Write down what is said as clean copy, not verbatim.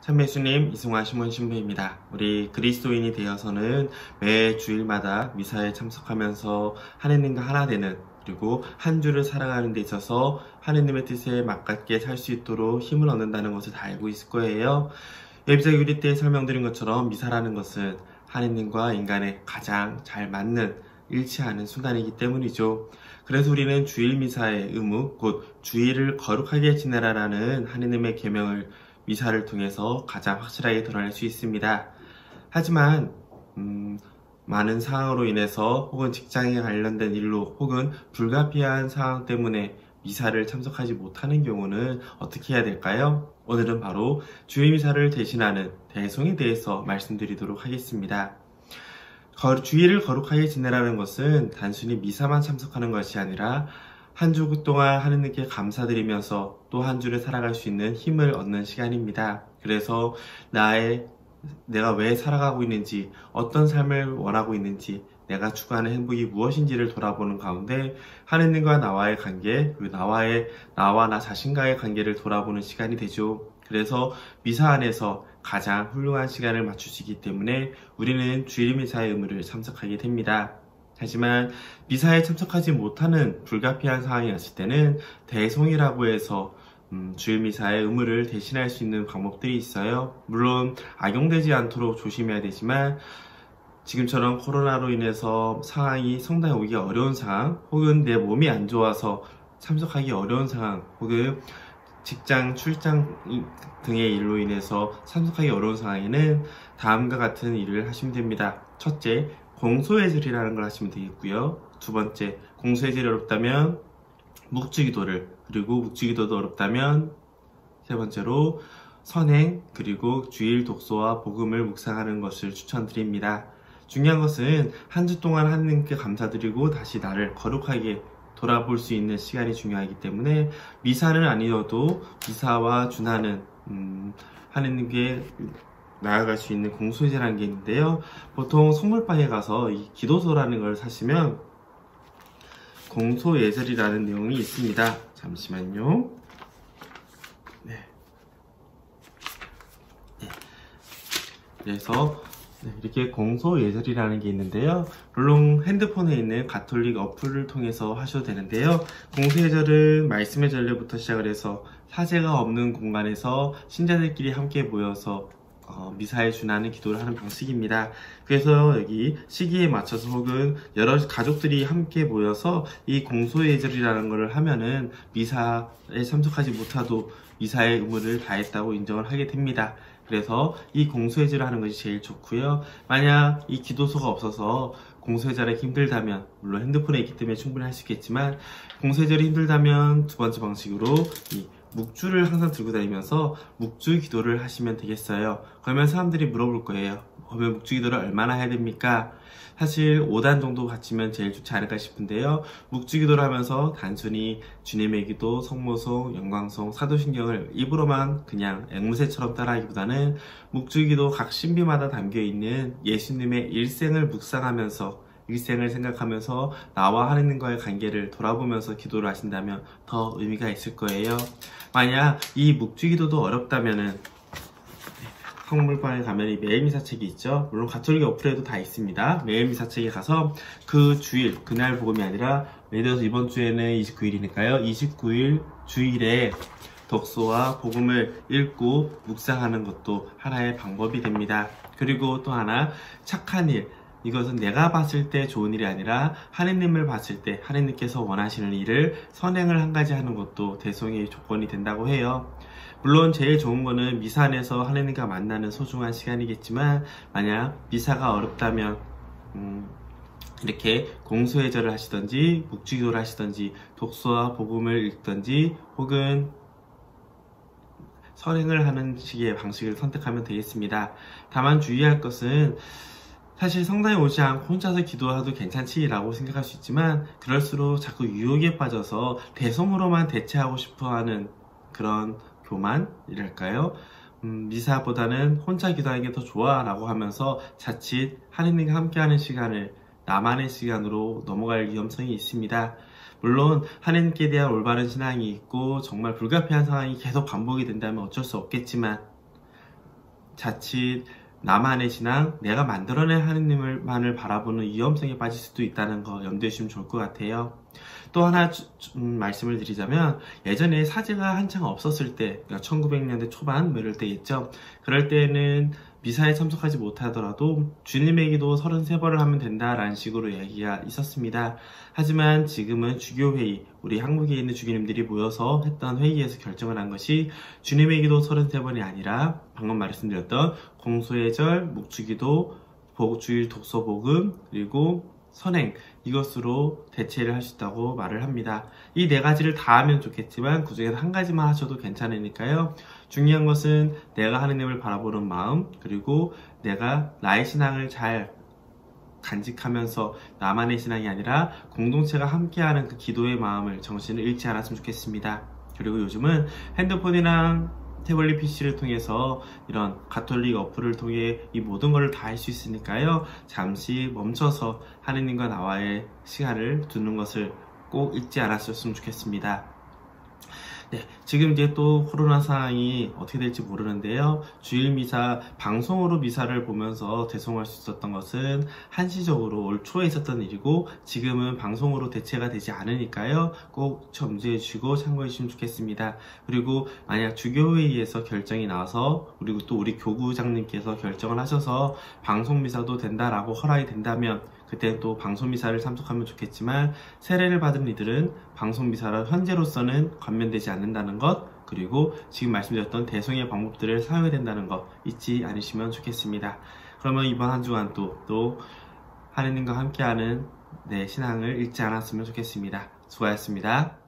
참예수님, 이승화 신문 신부입니다. 우리 그리스도인이 되어서는 매 주일마다 미사에 참석하면서 하느님과 하나 되는, 그리고 한 주를 살아가는 데 있어서 하느님의 뜻에 맞게 살 수 있도록 힘을 얻는다는 것을 다 알고 있을 거예요. 예비자 유리 때 설명드린 것처럼 미사라는 것은 하느님과 인간의 가장 잘 맞는, 일치하는 순간이기 때문이죠. 그래서 우리는 주일 미사의 의무, 곧 주일을 거룩하게 지내라라는 하느님의 계명을 미사를 통해서 가장 확실하게 드러낼 수 있습니다. 하지만 많은 상황으로 인해서 혹은 직장에 관련된 일로 혹은 불가피한 상황 때문에 미사를 참석하지 못하는 경우는 어떻게 해야 될까요? 오늘은 바로 주일 미사를 대신하는 대송에 대해서 말씀드리도록 하겠습니다. 주일을 거룩하게 지내라는 것은 단순히 미사만 참석하는 것이 아니라 한 주 동안 하느님께 감사드리면서 또 한 주를 살아갈 수 있는 힘을 얻는 시간입니다. 그래서 내가 왜 살아가고 있는지, 어떤 삶을 원하고 있는지, 내가 추구하는 행복이 무엇인지를 돌아보는 가운데 하느님과 나와의 관계, 그리고 나와 나 자신과의 관계를 돌아보는 시간이 되죠. 그래서 미사 안에서 가장 훌륭한 시간을 맞추시기 때문에 우리는 주일 미사의 의무를 참석하게 됩니다. 하지만 미사에 참석하지 못하는 불가피한 상황이 왔을 때는 대송이라고 해서 주일 미사의 의무를 대신할 수 있는 방법들이 있어요. 물론 악용되지 않도록 조심해야 되지만 지금처럼 코로나로 인해서 상황이 상당히 오기 어려운 상황, 혹은 내 몸이 안 좋아서 참석하기 어려운 상황, 혹은 직장 출장 등의 일로 인해서 참석하기 어려운 상황에는 다음과 같은 일을 하시면 됩니다. 첫째, 공소예절이라는 걸 하시면 되겠고요. 두 번째, 공소예절이 어렵다면 묵주기도를, 그리고 묵주기도도 어렵다면 세 번째로 선행, 그리고 주일 독서와 복음을 묵상하는 것을 추천드립니다. 중요한 것은 한 주 동안 하느님께 감사드리고 다시 나를 거룩하게 돌아볼 수 있는 시간이 중요하기 때문에 미사는 아니어도 미사와 준하는 하느님께 나아갈 수 있는 공소예절이라는 게 있는데요. 보통 성물방에 가서 이 기도서라는 걸 사시면 공소예절이라는 내용이 있습니다. 잠시만요. 네. 그래서 이렇게 공소예절이라는 게 있는데요. 물론 핸드폰에 있는 가톨릭 어플을 통해서 하셔도 되는데요. 공소예절은 말씀의 전례부터 시작을 해서 사제가 없는 공간에서 신자들끼리 함께 모여서 미사에 준하는 기도를 하는 방식입니다. 그래서 여기 시기에 맞춰서 혹은 여러 가족들이 함께 모여서 이 공소예절이라는 것을 하면은 미사에 참석하지 못하도 미사의 의무를 다했다고 인정을 하게 됩니다. 그래서 이 공소예절을 하는 것이 제일 좋고요. 만약 이 기도소가 없어서 공소예절이 힘들다면, 물론 핸드폰에 있기 때문에 충분히 할 수 있겠지만 공소예절이 힘들다면 두 번째 방식으로 이 묵주를 항상 들고 다니면서 묵주 기도를 하시면 되겠어요. 그러면 사람들이 물어볼 거예요. 그러면 묵주 기도를 얼마나 해야 됩니까? 사실 5단 정도 갖추면 제일 좋지 않을까 싶은데요. 묵주 기도를 하면서 단순히 주님의 기도, 성모송, 영광송, 사도신경을 입으로만 그냥 앵무새처럼 따라하기보다는 묵주 기도 각 신비마다 담겨있는 예수님의 일생을 묵상하면서, 일생을 생각하면서 나와 하느님과의 관계를 돌아보면서 기도를 하신다면 더 의미가 있을 거예요. 만약 이 묵주기도도 어렵다면은 성물방에 가면 이 매일미사책이 있죠. 물론 가톨릭 어플에도 다 있습니다. 매일미사책에 가서 그 주일, 그날 복음이 아니라 예를 들어서 이번 주에는 29일이니까요. 29일 주일에 독서와 복음을 읽고 묵상하는 것도 하나의 방법이 됩니다. 그리고 또 하나, 착한 일. 이것은 내가 봤을 때 좋은 일이 아니라 하느님을 봤을 때 하느님께서 원하시는 일을 선행을 한 가지 하는 것도 대송의 조건이 된다고 해요. 물론 제일 좋은 거는 미사 안에서 하느님과 만나는 소중한 시간이겠지만 만약 미사가 어렵다면 이렇게 공소예절을 하시던지 묵주기도를 하시던지 독서와 복음을 읽던지 혹은 선행을 하는 식의 방식을 선택하면 되겠습니다. 다만 주의할 것은 사실 성당에 오지 않고 혼자서 기도해도 괜찮지라고 생각할 수 있지만 그럴수록 자꾸 유혹에 빠져서 대성으로만 대체하고 싶어하는 그런 교만이랄까요? 미사보다는 혼자 기도하는 게 더 좋아 라고 하면서 자칫 하느님과 함께하는 시간을 나만의 시간으로 넘어갈 위험성이 있습니다. 물론 하느님께 대한 올바른 신앙이 있고 정말 불가피한 상황이 계속 반복이 된다면 어쩔 수 없겠지만 자칫 나만의 신앙, 내가 만들어낸 하느님만을 바라보는 위험성에 빠질 수도 있다는 거 염두에 주시면 좋을 것 같아요. 또 하나 말씀을 드리자면, 예전에 사제가 한창 없었을 때, 그러니까 1900년대 초반 이럴 때겠죠. 그럴 때는 미사에 참석하지 못하더라도 주님의 기도 33번을 하면 된다라는 식으로 얘기가 있었습니다. 하지만 지금은 주교회의, 우리 한국에 있는 주교님들이 모여서 했던 회의에서 결정을 한 것이 주님의 기도 33번이 아니라 방금 말씀드렸던 공소의 절, 묵주기도, 주일 독서복음, 그리고 선행, 이것으로 대체를 할 수 있다고 말을 합니다. 이 네 가지를 다 하면 좋겠지만 그 중에서 한 가지만 하셔도 괜찮으니까요. 중요한 것은 내가 하느님을 바라보는 마음, 그리고 내가 나의 신앙을 잘 간직하면서 나만의 신앙이 아니라 공동체가 함께하는 그 기도의 마음을, 정신을 잃지 않았으면 좋겠습니다. 그리고 요즘은 핸드폰이랑 태블릿 PC를 통해서 이런 가톨릭 어플을 통해 이 모든 것을 다 할 수 있으니까요. 잠시 멈춰서 하느님과 나와의 시간을 두는 것을 꼭 잊지 않았으면 좋겠습니다. 네, 지금 이제 또 코로나 상황이 어떻게 될지 모르는데요. 주일 미사, 방송으로 미사를 보면서 대성할 수 있었던 것은 한시적으로 올 초에 있었던 일이고, 지금은 방송으로 대체가 되지 않으니까요. 꼭 염두해 주시고 참고해 주시면 좋겠습니다. 그리고 만약 주교회의에서 결정이 나와서, 그리고 또 우리 교구장님께서 결정을 하셔서 방송 미사도 된다라고 허락이 된다면, 그때 또 방송미사를 참석하면 좋겠지만, 세례를 받은 이들은 방송미사라 현재로서는 감면되지 않는다는 것, 그리고 지금 말씀드렸던 대송의 방법들을 사용해야 된다는 것 잊지 않으시면 좋겠습니다. 그러면 이번 한 주간 또 하느님과 함께하는 내 신앙을 잃지 않았으면 좋겠습니다. 수고하셨습니다.